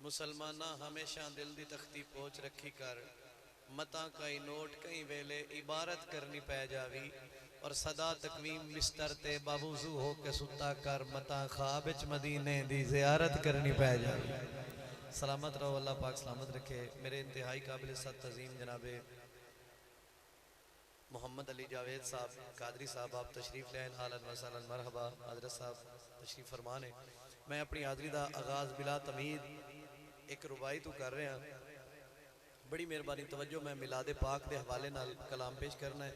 मुसलमाना हमेशा दिल दी तख्ती पोच रखी कर मता कई नोट कई वेले इबारत करनी पै जावी और सदा तकवीम बिस्तर ते बावुजू हो के सुता कर मता ख्वाब विच मदीने दी ज़ियारत करनी पै जावी। सलामत रहो, अल्लाह पाक सलामत रखे। मेरे इंतहाई काबिल सत तज़ीम जनाबे मोहम्मद अली जावेद साहब कादरी साहब, आप तशरीफ़ लैन, आलन व सहलन मरहबा। हज़रत साहब तशरीफ़ फरमान है। मैं अपनी हाज़री का आगाज़ बिला तमीद एक रुबाई तो कर रहा, बड़ी मेहरबानी तवज्जो। मैं मिलादे पाक के हवाले नाल कलाम पेश करना है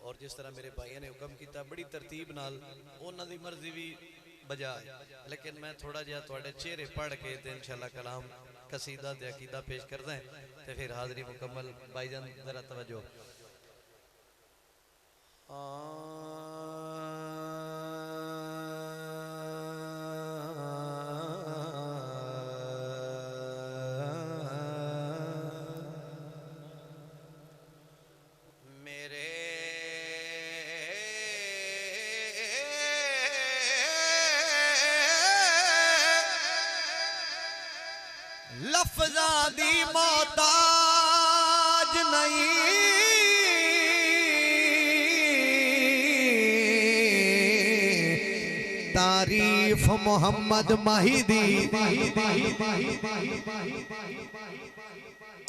और जिस तरह मेरे भाइयों ने हुक्म किया बड़ी तरतीब नाल उन्हां दी मर्जी भी बजा है, लेकिन मैं थोड़ा जिहा तुहाडे चेहरे पढ़ के ते इंशाअल्लाह कलाम कसीदा ते अकीदा पेश करदा है ते फिर हाज़री मुकम्मल। भाईजान जरा तवज्जो। लफ्ज़ा दी मोहताज नहीं, तारीफ मोहम्मद माही दी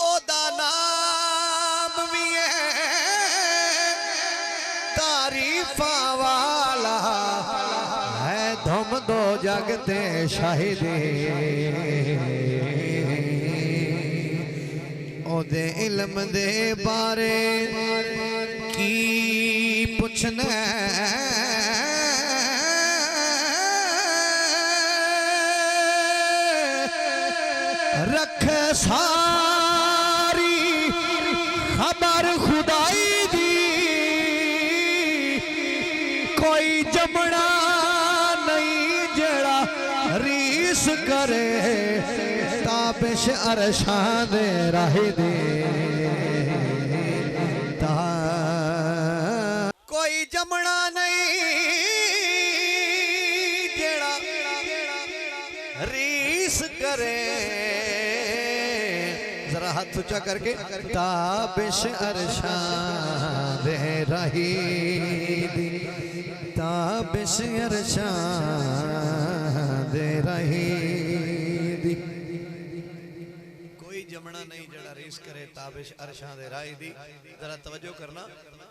ओदा नाम भी है तारीफा वाला है, धुम दो जगते शाहिदे ओदे इल्म दे बारे की पुछना रख सारी खबर खुदाई दी, कोई जमना नहीं जड़ा रीस करे ताबिश अरशां दे राह दे। कोई जमना नहीं जेड़ा रीस करे, जरा हाथ ऊंचा करके ताबिश अरशां दे राह दी, ताबिश अरशां दे राह दी। जमना नहीं जड़ा रीस करे ताबिश अरशां दे राह दी। जरा तवज्जो करना।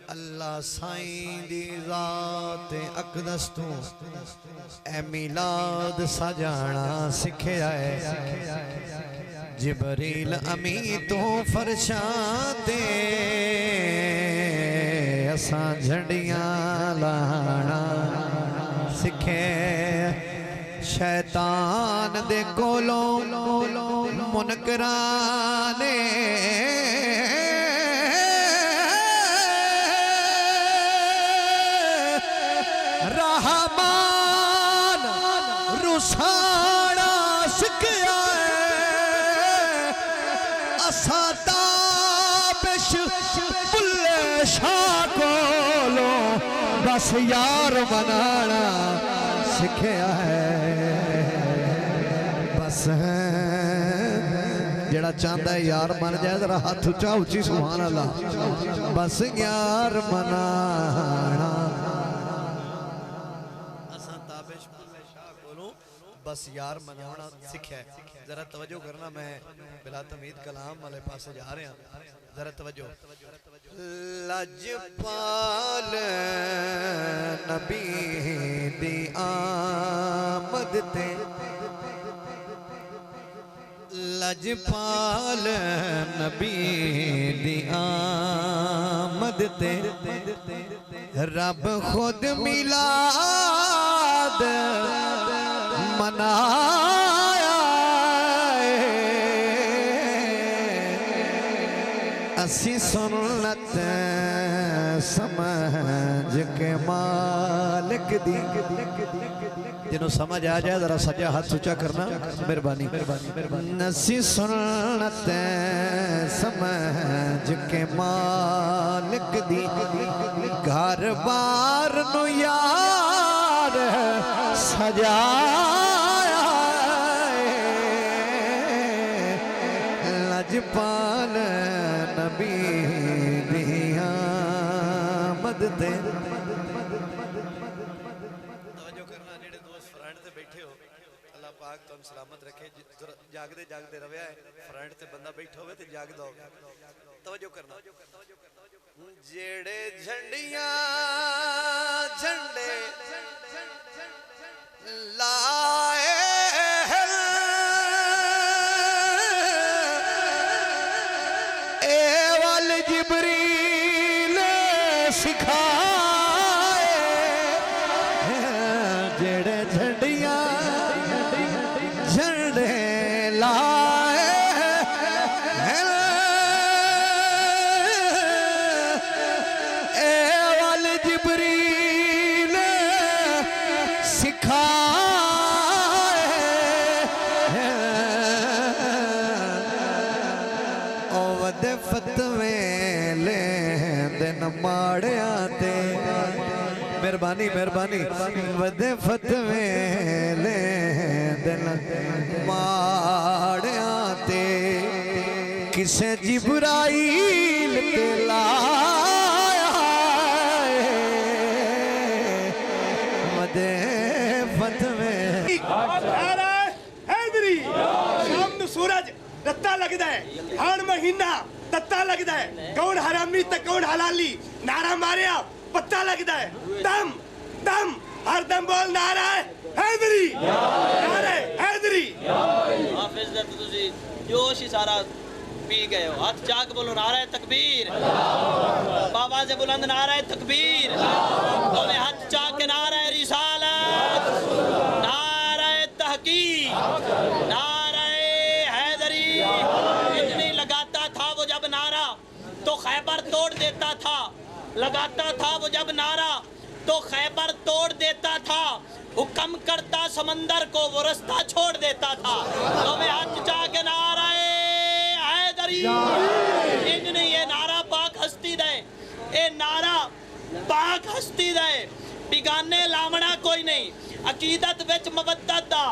अल्लाह साईं दी ज़ात अक़दस तू ए मिलाद सजाना सिखया है, जिबरील अमी तो फरशां दे असां झंडियां लाना सिखे, शैतान दे कोलों मुनकराने रहमान रुसाना सिखया असा ताबिश बुल्ले शाह कोलों बस यार बनाना सिखया है। बस जेड़ा चाहता है यार मन जाए जरा हाथ उच्चा उच्ची सुभान अल्लाह। बस यार मनाना असा ताबिश बुल्ले शाह कोलों बस यार मनाना सिखया है। जरा तवज्जो करना। मैं बिला तमीद कलाम वाले पासे जा रहा, जरा तवज्जो। लजपाल नबी दी आमद ते, लजपाल नबी दी आमद ते रब खुद मिलाद मनाया, असी सुन्नत समझ के मालिक दी। जिन्हों समझ आ जाए जरा सजा हाथ ऊंचा करना मेहरबानी। नसी सुन्नत समझ के मालिक दी, घर बार नु यार सजाया लजपाल नबी दिया मददे तवज्जो करना जेड़े दोस्त फ्रंट ते बैठे हो अल्लाह पाक तुम सलामत रखे जागदे जागदे रवया है फ्रंट ते बंदा बैठा होवे ते जागदा हो तवज्जो करना जेड़े झंडियां झंडे लाए ए वल जिबरील सिखाए जेड़े झंडियां झंडे लाए ए वल जिबरील सिखाए ओ वदे फतवे ले दिन माड़िया ते मेहरबानी मेहरबानी वदे फतवे ले दिन माड़िया ते किसे जिब्राइल ते लाया वदे फतवे हैदरी शाम नू सूरज रत्ता लगदा है हाण महीना तत्ता लगदा है कौन हरामी ते कौन हलाली नारा मारिया पत्ता लगदा है दम दम हर दम बोल नारा हैदरी नारा हैदरी हाफिज दा तुसी जोश ही सारा पी गए हो हाथ चाक बोलो नारा तकबीर बाबा से बुलंद नारा तकबीर दोनों हाथ चाक के नारा रिसालत नारा तहकीक नारा हैदरी इतनी लगाता था वो जब नारा तो खैबर तोड़ देता था लगाता था वो जब नारा तो खैबर तोड़ देता था हुक्म करता समंदर को वो रास्ता छोड़ देता था तो मैं हाथ जाके नारा हैदरी इन्हें ये नारा पाक हस्ती दे ये नारा पाक हस्ती दे बिगाने लावना कोई नहीं अकीदत विच मवद्दत दा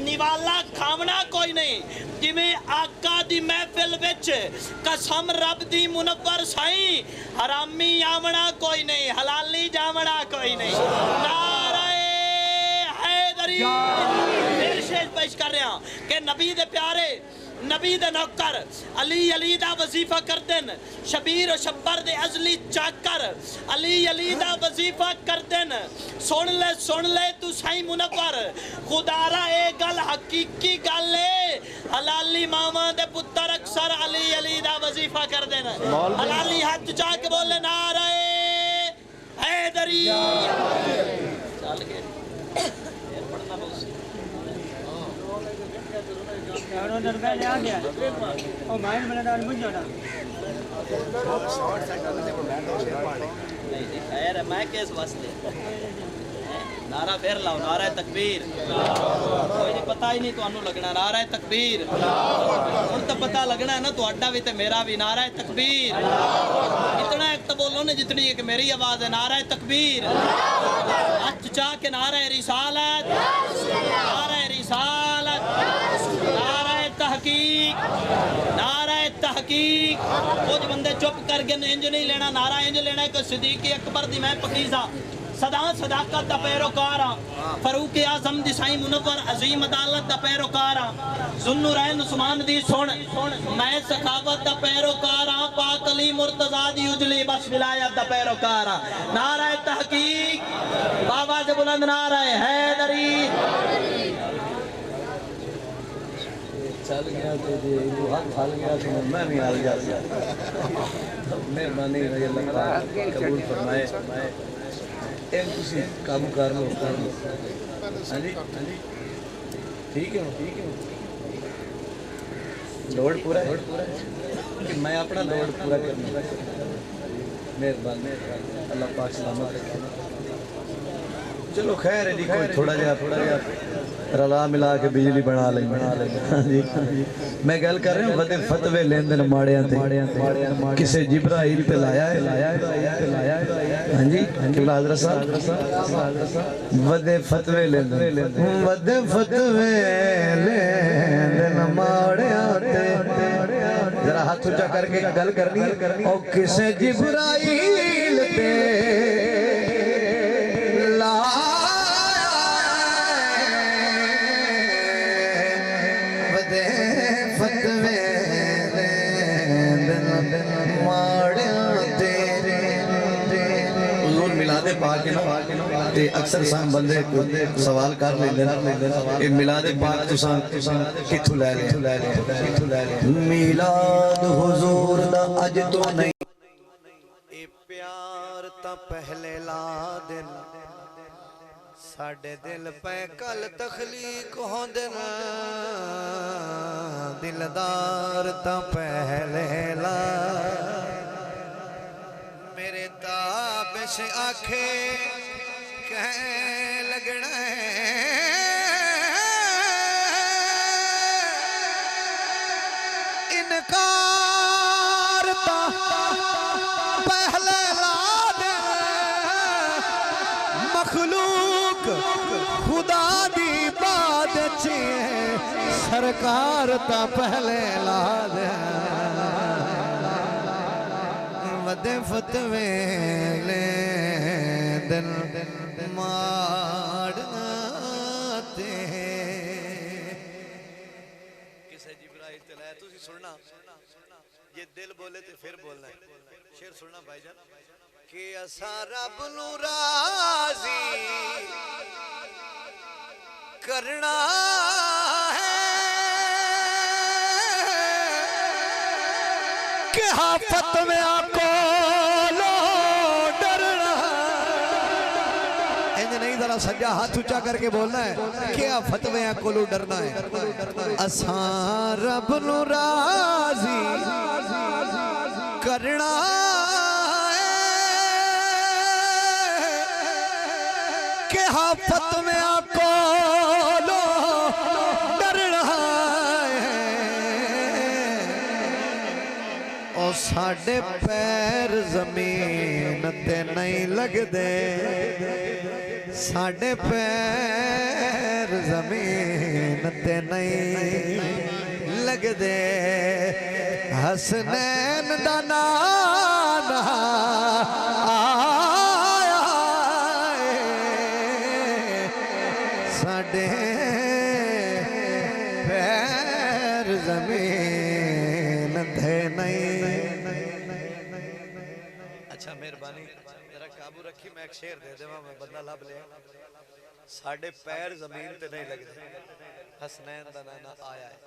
निवाला खावना कोई नहीं जिमें आका दी महफिल विच कसम रब दी मुनव्वर साईं हरामी आवना कोई नहीं हलाली जावना कोई नहीं नारे हैदरी इरशाद पेश कर रहा कि नबी दे प्यारे नबी दे नौकर अली अली दा वजीफा कर देन शबीर और शब्बर दे अजली चाकर अली अली दा वजीफा कर देन सुन ले तू साईं मुनव्वर खुदारा ए गल हकीकी गल है हलाली मामा दे पुत्र अक्सर अली अली दा वजीफा कर देन हलाली हाथ जाके बोले नारा हैदरी चल के पढ़ना बहुत नहीं मैं किस वास्ते नारा फिर लाओ नारा तकबीर कोई नहीं पता ही नहीं तो लगना नारा तकबीर हुण तो पता लगना है ना तुहाडा भी ते मेरा भी नारा तकबीर इतना एक तो बोलो ना जितनी एक मेरी आवाज है नारा तकबीर हाथ चाह के नारा रिसालत नारा रिसालत नारा तहकीक नारा तहकीक कुछ बंदे चुप करके इंज नहीं लेना नारा इंज लेना कि सिद्दीक अकबर दी मैं पकीजा सदा सदाकत दा पैरोकार फरूक आजम दी साईं मुनव्वर अजीम अदालत दा पैरोकार जुन्नुरैन उस्मान दी सुन मैं सखावत दा पैरोकार पाक अली मुर्तजा दी उजली बस विलायत दा पैरोकार नारा तहकीक बाबा से बुलंद नारा हैदरी चल गया तो जी हाथ हल गया तो मैं भी हल गया मेहरबानी अल्लाह कबूल फरमाए एक किसी काम कर लो हाँ जी ठीक है लोड पूरा है कि मैं अपना लोड पूरा करना मेहरबानी अल्लाह पाक सलामत रखे चलो खैर है जी कोई थोड़ा जा रला मिला के बिजली बना लेंगे हाँ जी मैं गल कर रहा हूँ वदे फतवे लेन देन माड़ियां ते किसे जिब्राइल पे लाया है हाँ जी किबला हज़रत साहब वदे फतवे लेन देन माड़ियां ते ਉੱਚਾ ਕਰਕੇ ਗੱਲ ਕਰਨੀ ਉਹ ਕਿਸੇ ਜਿਬਰਾਈਲ ਤੇ ਲਾਇਆ ਵਦੇ ਫਤਵੇ ਦੇ ਦਿਲ ਮਾੜਿਆਂ ਤੇਰੇ हुजूर मिलादे पाक है ना ते अक्सर सान बंदे सवाल कर लेंदे ना ये मिलादे पाक तुसां किथों ले मिलाद हुजूर दा अज तो नहीं ए प्यार ता पहले ला दिन साडे दिल पे कल तखलीक होंदे न दिलदार ता पहले ला मेरे ताबिश आखे कह लगना है इनकार ता पहले ला दे मखलूक खुदा दी बात ची सरकार ता पहले ला दे वदे फतवे ले दिल माड़ना ते किसे जिब्राइल ते लाया तुसी सुनना ये दिल बोले ते फिर बोलना है शेर सुनना भाईजान कि असा रब नू राजी करना है कि हाफत में आको लो डरना इंज नहीं जरा सज्जा हाथ ऊंचा करके बोलना है कि आफत में आको लो डरना है असा रब नू राजी करना है कि हाफत में आको लो डरना साडे पैर जमीन ते नहीं लगदे साडे पैर जमीन ते नहीं लगदे हसनैन दा नाम आया साडे पैर जमीन ते नहीं। अच्छा मेहरबानी जरा काबू रखी मैं एक शेर दे देवा मैं बंदा लब लिया साडे पैर जमीन ते नहीं लगदे हसनैन दा नाना आया है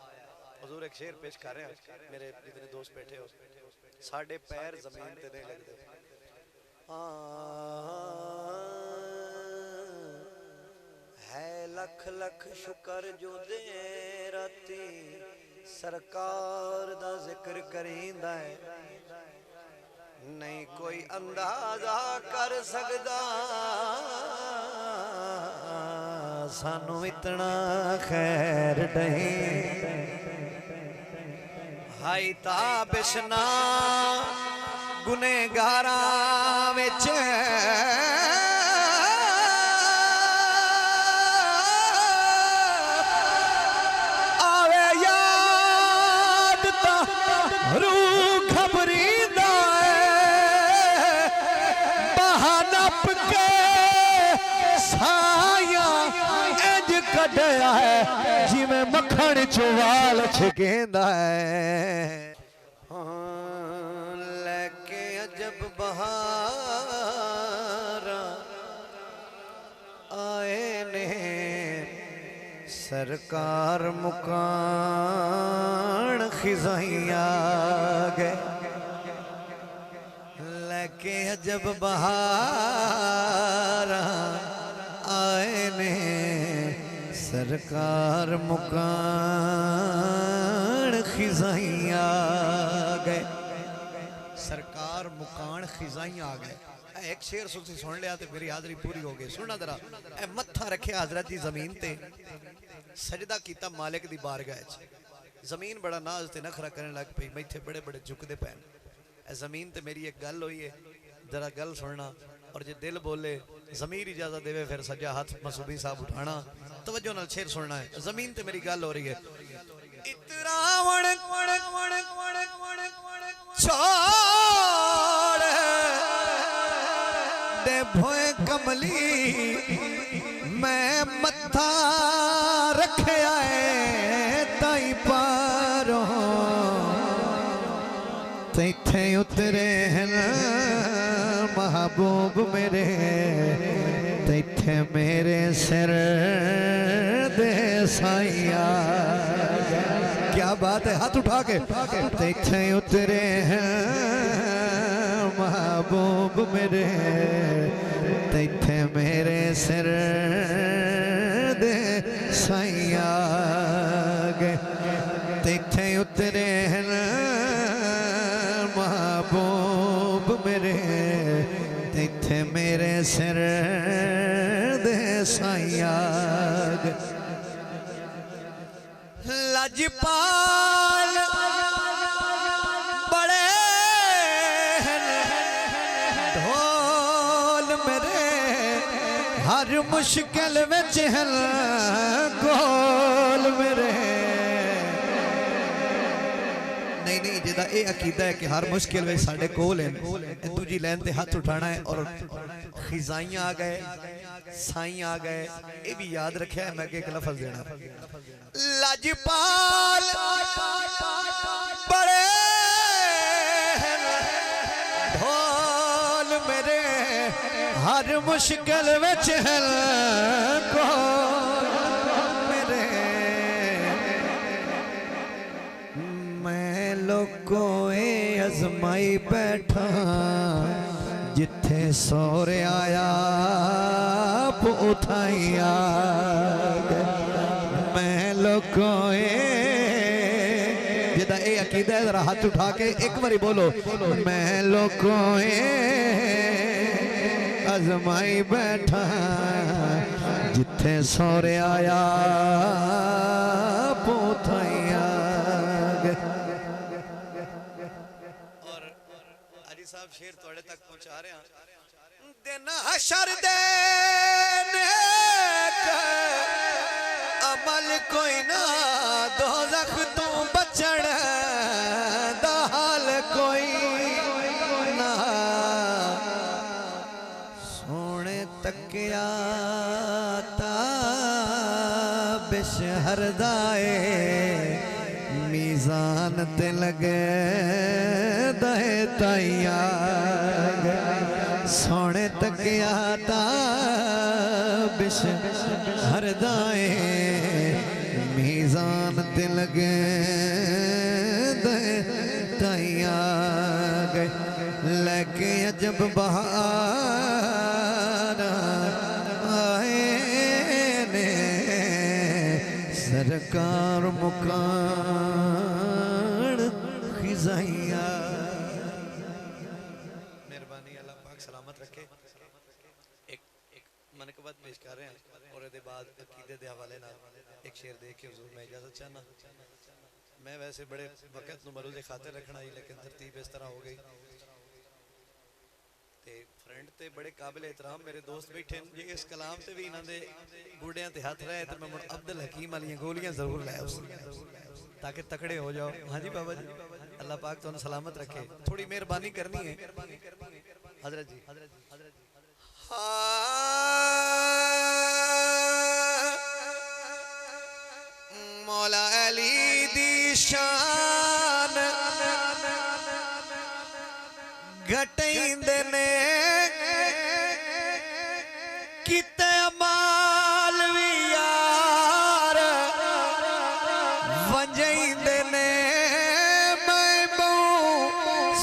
हुजूर एक शेर पेश कर रहे हैं मेरे जितने दोस्त बैठे हो साडे पैर जमीन ते नहीं लगदे है लख लख शुक्र जो दे राती सरकार दा जिक्र करींदा है नहीं कोई अंदाजा कर सकदा सानू इतना खैर नहीं हाई ताबिश ना गुनेगारा विच आवे याद ता रूह घबरींदा नप के साया इंज कढ़िया है जिवें मक्खन चुवाल छिकेंदा है लेके अजब बहार आए ने सरकार मुकान खिजाइया गए के जब बहार आए ने सरकार मुकान खिजाइया गए सरकार मुकान खिजाइया आ गए एक शेर सुन लिया तो मेरी हाजरी पूरी हो गई सुनना जरा ए मत्था रखे हजरत जी जमीन ते सजदा कीता मालिक दी बारगाह जमीन बड़ा नाज ते नखरा करने लग पई मैं इत्थे बड़े बड़े झुकदे पैन जमीन ते मेरी एक गल हुई है जरा गल सुनना और जे दिल बोले जमीर इजाजत देवे फिर सज्जा हाथ मसूबी साहब उठाना तवज्जो नाल शेर सुनना है जमीन ते मेरी गल हो रही है इतरावण छोड़ दे भोए कमली मैं मत्था रखे आए ताई पारो तैथे उतरे हैं महबूब मेरे तैथे मेरे सिर दे साइया। क्या बात है, हाथ उठा के तैथे उतरे हैं महबूब मेरे तैथे मेरे सिर दे साइया तैथे उतरे हैं महबूब मेरे तैथे मेरे सिर दे साइया। लजपाल बड़े ढोल मेरे हर मुश्किल विच है गोल मेरे। नहीं जिदा ये अकीदा है कि हर मुश्किल में साढ़े कोल है दूजी लाइन ते हाथ उठाना है और खिजाइयां आ गए साई आ गए ये भी याद रखा है। मैं एक लफ्ज देना लजपाल बड़े ढोल मेरे हर मुश्किल विच है कोल मेरे। मैं लोगों अजमाई बैठा जिथे सोरे आया उठाइया मैं लोगों जिदा ये अकीदा है जरा हाथ उठा के एक बारी बोलो मैं लोगों अजमाई बैठा जिथे सोरे आया उठाइया। साहब शेर थोड़े तक पहुंचा रहे हैं। दिन हशर दे अमल कोई ना दोज़ख तू बचण दा हाल कोई ना सोने तकिया ता बिशहरदाए मीज़ान ते लगे दहे ताइया सोने तकिया ता बिशहरदाए मीज़ान ते लगे दहे ताइया लेके अजब बहार आए ने सरकार मुकान खिजाइया। मेहरबानी अल्लाह पाक सलामत रखे। एक मनकबत पेश कर रहे हैं और इसके बाद अकीदे के हवाले नाल एक शेर दे के हुजूर मैं इजाजत चाहना। मैं वैसे बड़े वक्त नूं मरूज़े खातिर रखना ही लेकिन तरतीब इस तरह हो गई ते फ्रेंड ते बड़े काबिल एहतराम मेरे दोस्त बैठे जे इस कलाम ते भी इन्हां दे गुड़ियां ते हथ रहे तो मैं मुड़ अब्दुल हकीम वाली गोलियां जरूर लै ताकि तकड़े हो जाओ। हाँ जी बाबा जी अल्लाह पाक तुहानू सलामत रखे। थोड़ी मेहरबानी करनी है हजरत जी। मौला अली दी शान घटेंदे ने किते माल भी यार वंजेंदे ने मैं बहु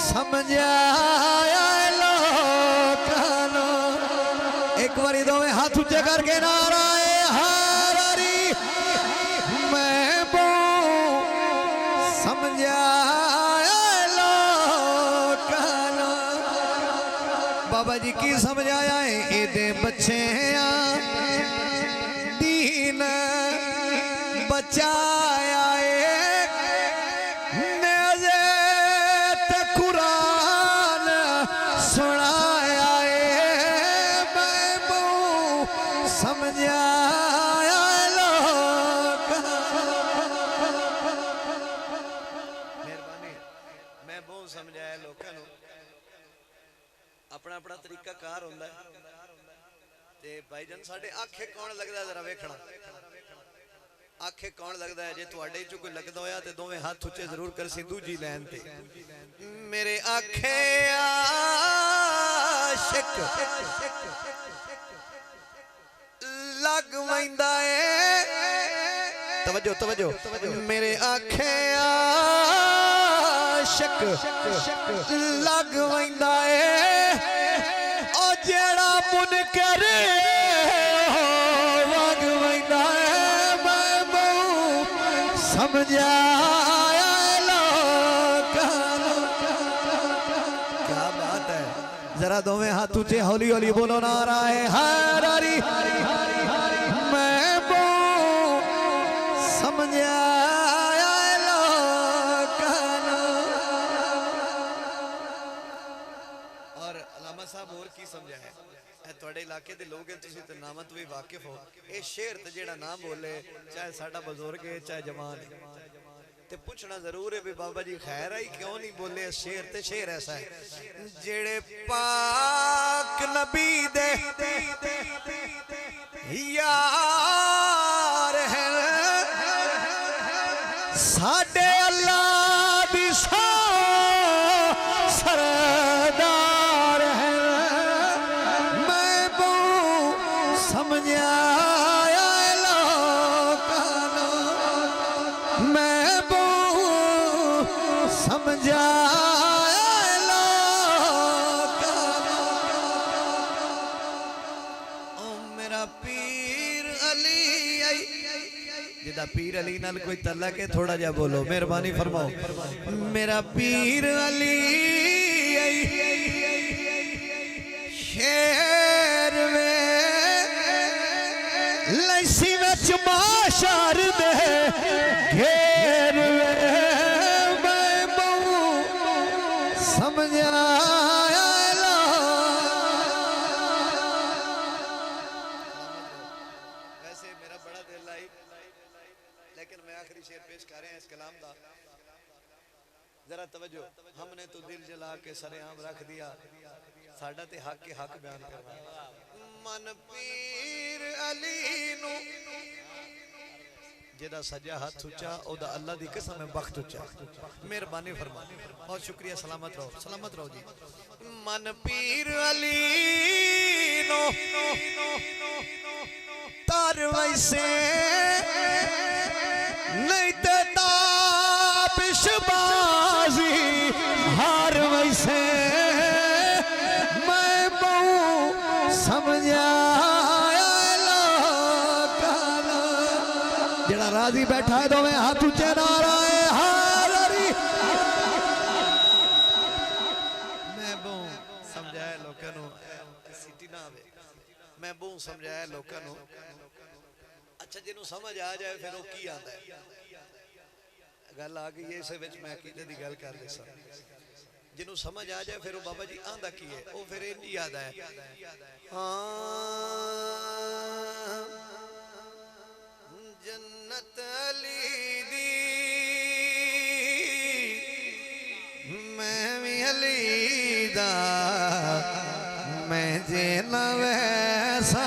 समझाया लोकानो। एक बारी दोवें हाथ ऊंचे करके नारा हारी मैं बहु समझाया लोकानो। बाबा जी की समझाया है एदे बच्चे दीन बचाया कुरान सुनाया मैं बहु समझाया लोग अपना तरीका कार होंदा है ते भाईजान साडे आखे कौन लगदा जरा वेखना आखे कौन लगदा है जे तुहाडे चों कोई लगदा होया ते दोवें हाथ उच्चे जरूर कर सी दूजी लाइन ते मेरे आखे आशिक लग वैंदा है तवज्जो तवज्जो मेरे आखे आशिक लग वैंदा है ओ जेड़ा मुनकर लग वैंदा है मैं बहु समझाया क्या बात है जरा दोवें हाथ ऊंचे हौली हौली बोलो नारा है हरी मैं और अलामा साहब और की समझा है ਤੁਹਾਡੇ ਇਲਾਕੇ ਦੇ ਲੋਕ ਤੁਸੀਂ ਤੇ ਨਾਮਾਂ ਤੋਂ ਵੀ ਵਾਕਿਫ ਹੋ ਇਹ ਸ਼ੇਰ ਤੇ ਜਿਹੜਾ ਨਾਮ ਬੋਲੇ ਚਾਹੇ ਸਾਡਾ ਬਜ਼ੁਰਗ ਹੈ ਚਾਹੇ ਜਵਾਨ ਹੈ ਤੇ ਪੁੱਛਣਾ ਜ਼ਰੂਰ ਹੈ ਵੀ ਬਾਬਾ ਜੀ ਖੈਰ ਆਈ ਕਿਉਂ ਨਹੀਂ ਬੋਲੇ ਇਸ ਸ਼ੇਰ ਤੇ ਸ਼ੇਰ ਐਸਾ ਹੈ ਜਿਹੜੇ ਪਾਕ ਨਬੀ ਦੇ यार है साडे अल्लाह दी सरदार है मैं बहु समझाया मैं बहु समझाया ओ मेरा पीर अली जिदा पीर अली नाल कोई तल्ला के थोड़ा जा बोलो मेहरबानी फरमाओ मेरा पीर अली शेर में लैसी विच माशर दे घेर में मैं बहु समझाया लेकिन मैं आखिरी शेर पेश कर रहे हैं इस कलाम दा जरा तवज्जो हमने तो दिल जला के सरेआम रख दिया साडा ते हक के हक बयान करना मन पीर अली नु जेदा सजा हाथ उच्चा ओदा अल्लाह दी कसम है बख्त उच्चा मेहरबानी फरमा बहुत शुक्रिया सलामत रहो जी मन पीर अली नु तार वैसे नहीं तो ताबिशबाजी हार वैसे मैं बहु समझाया जड़ा राजी बैठा है दोवें हाथ ऊंचे नारा है हारी मैं बहु समझाया लोगों नु सिटी ना आवे मैं बहु समझाया लोगों नु अच्छा जिन्हों समझ आ जाए फिर वो की आंदा है गल आ गई है इस विच मैं अकीदे दी गल कर रहा जिन्हों समझ आ जाए फिर वो बाबा जी आंदा की है वो फिर इंज याद है जन्नत अली दी मैं भी अली दा मैं जे ना वैसा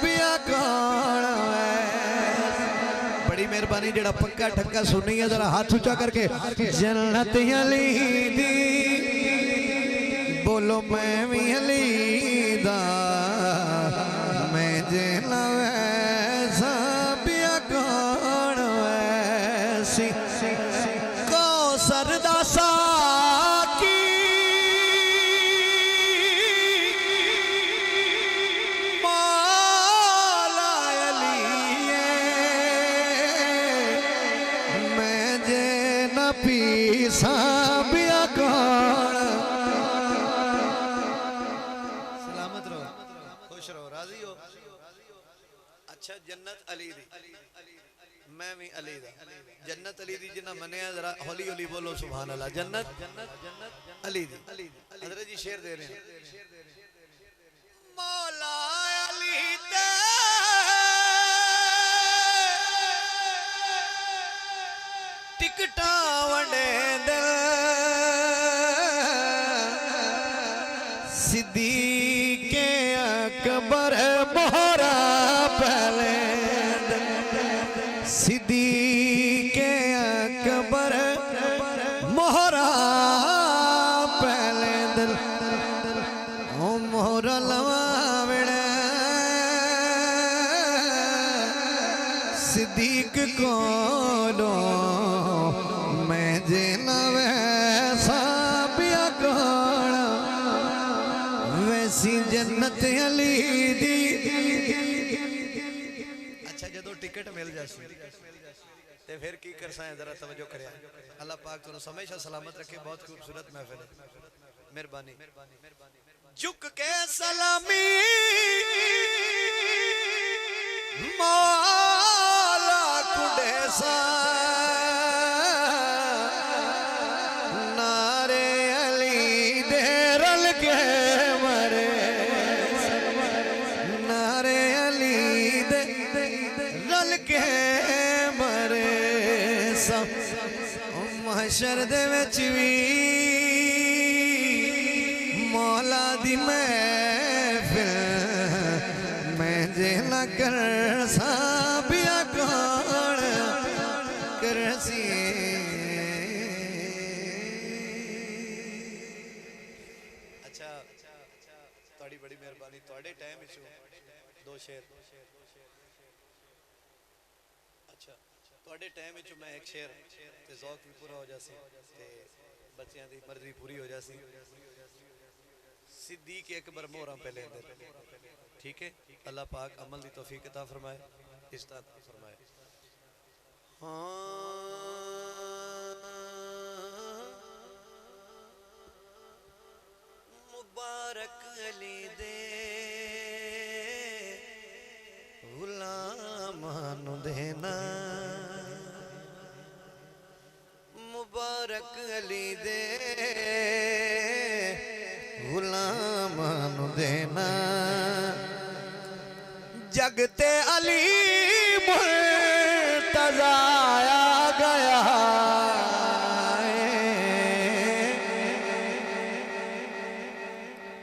बिया कौन बड़ी मेहरबानी जड़ा पक्का ठक्का सुनी है जरा हाथ ऊंचा करके जन्नत अली दी बोलो मैं भी अली दा मैं जे ना वैसा बिया कौन वैसी को सरदा सा साबिया कौन सलामत रहो खुश रहो राजी हो अच्छा जन्नत अली दी मैं भी अली दा जन्नत अली दी जिन्ना मनिया जरा हौली हौली बोलो सुभान अल्लाह जन्नत अली दी हजरत जी शेर दे रहे हैं मौला अली ते टिकटा वंडे सिद्धी जे नवे साबिया कौन वैसी जन्नत अली दी। अच्छा जो टिकट मिल जासी ते फिर की कर साए जरा तवज्जो करिया। अल्लाह पाक तुम हमेशा सलामत रखे। बहुत खूबसूरत महफिल है। मेहरबानी झुक के सलामी मौला कुडेसा नारे अली दे रल के मरे नारे अली दे रल के मरे सब महशर दे विच वी मौला दी महफिल मैं जे न कर साबिया कौन कर सी। अच्छा थोड़ी बड़ी मेहरबानी थोड़े टाइम विच दो शेर। अच्छा थोड़े टाइम विच मैं एक शेर ते ज़ौक भी पूरा हो जासी ते बच्चों की मर्जी पूरी हो जासी। सिद्दीक अकबर मोहरा पहले ठीक है। अल्लाह पाक अमल की तौफीक अता फरमाए इस्ता फरमाए। मुबारक अली दे गुलामान देना मुबारक अली दे गुलामान देना जगते अली मुर्तज़ा आ गया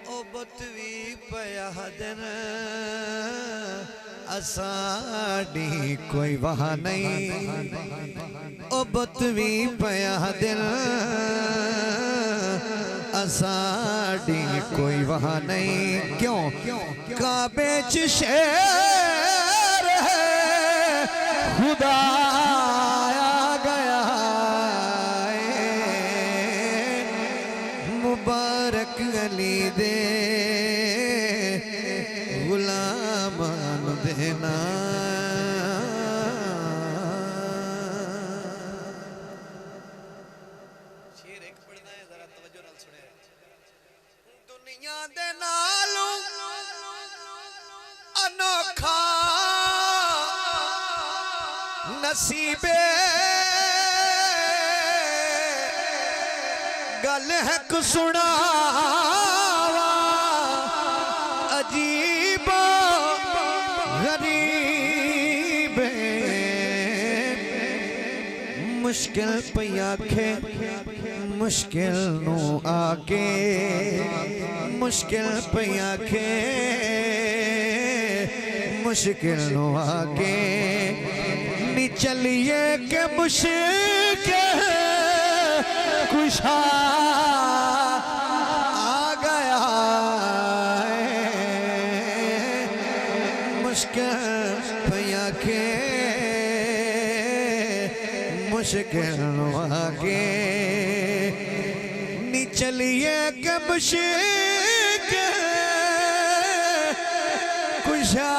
ओ बतवी पया दिन असाड़ी कोई वहाँ नहीं ओ बतवी पया दिल असाड़ी कोई वहाँ नहीं। क्यों काबे च शेर है खुदा आ गया मुबारक अली दे गुलामान देना। शेर एक पढ़ना है जरा तवज्जो नाल सुने। दुनिया दे नालों अनोखा नसीबे गल है कुसुना अजीब गरीब मुश्किल पिया खे मुश्किल नू आके मुश्किल पिया खे मुश्किल नू आके नी चलिए के मुश्किल कुशा आ गया मुश्किल पिया खे मुश्किल नू आके नी चलिए के मुश्किल कुशा